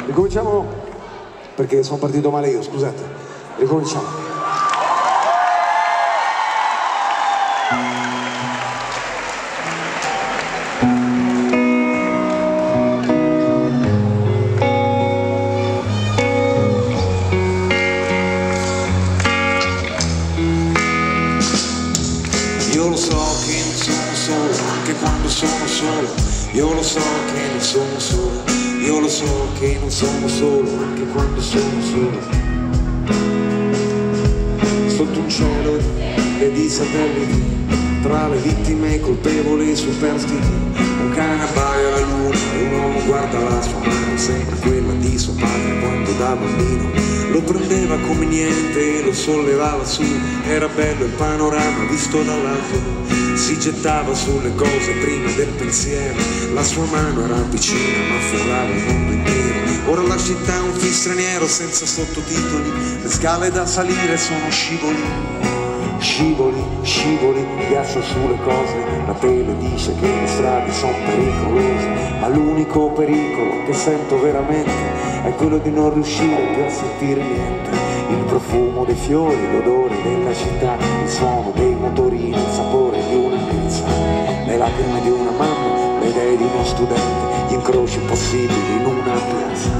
Ricominciamo perché sono partito male io, scusate. Ricominciamo. Io lo so che non sono solo, anche quando sono solo. Io lo so che non sono solo. Io lo so che non sono solo, anche quando sono solo. Sotto un cielo di satelliti, tra le vittime colpevoli e superstiti. Un cane abbaia alla luna e un uomo guarda la sua mano, sembra quella di suo padre quando da bambino lo prendeva come niente e lo sollevava su. Era bello il panorama visto dall'alto, si gettava sulle cose prima del pensiero. La sua mano era piccina ma afferrava il mondo intero. Ora la città è un film straniero senza sottotitoli, le scale da salire sono scivoli. Scivoli, scivoli, ghiaccio sulle cose. La tele dice che le strade sono pericolose, ma l'unico pericolo che sento veramente è quello di non riuscire più a sentire niente. Il profumo dei fiori, l'odore della città, il suono dei motorini, il sapore di una pizza, le lacrime di una mamma, le idee di uno studente, gli incroci possibili in una piazza.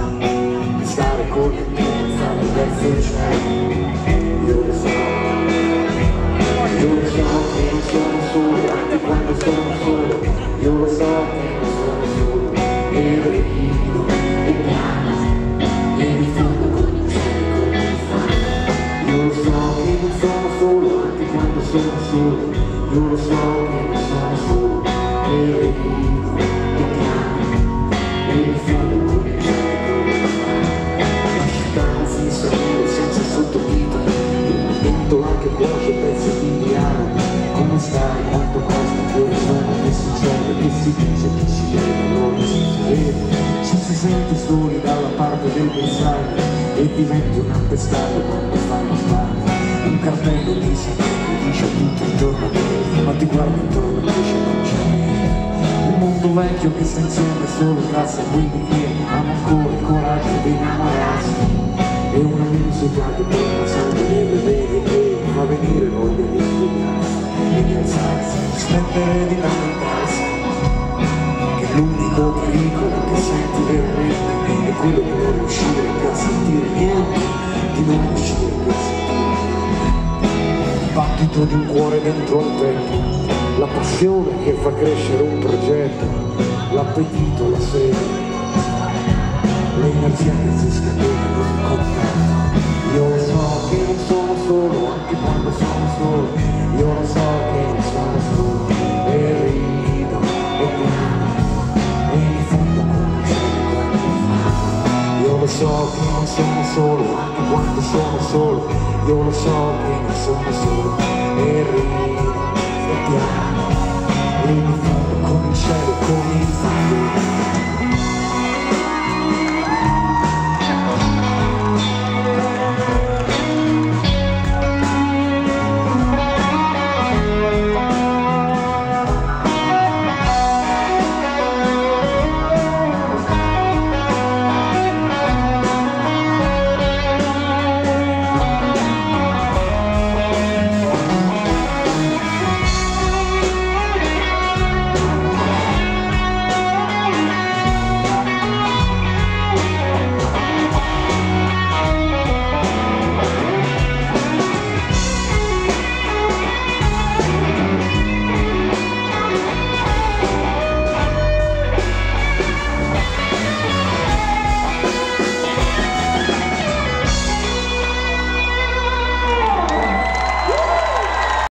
Stare con le piedi, stare verso il cielo. Io lo so. Io lo so che non sono solo, anche quando sono solo. Io lo so che non sono solo. E rido, e piano, e mi fondo con il cielo come mi fa. Io lo so che non sono solo, anche quando sono solo. Io lo so che non sono solo. E rido, e piano, e mi fondo con il cielo come mi fa. La città non fissa nero senza sottotitoli, dentro anche cuoce pezzi di dialogo. Come stai, quanto costa, dove sono, che succede, che si dice, che si vede, non si vede. Ci si sente soli dalla parte del bersaglio e diventi un appestato quando fanno sbaglio. Un cartello di sapere dice tutto intorno a te, ma ti guardi intorno e dice non c'è niente. Un mondo vecchio che sta insieme solo grazie a quelli che hanno ancora il coraggio di innamorarsi. E una musica che torna sempre nelle vene e fa venire voglia di svegliarsi e di alzarsi, smettere di lamentarsi, che l'unico pericolo che senti veramente è quello di non riuscire più a sentire niente, di non riuscire più a sentire niente. Il battito di un cuore dentro al petto, la passione che fa crescere un progetto, l'appetito, la sete, l'energia che si scatena in un contatto. Io lo so che non sono solo, anche quando sono solo. Io lo so che non sono solo. E rido, e piano, e mi fondo con il cielo come mi fa. Io lo so che non sono solo, anche quando sono solo. Io lo so che non sono solo. E rido, e piano, e mi fondo con il cielo come mi fa.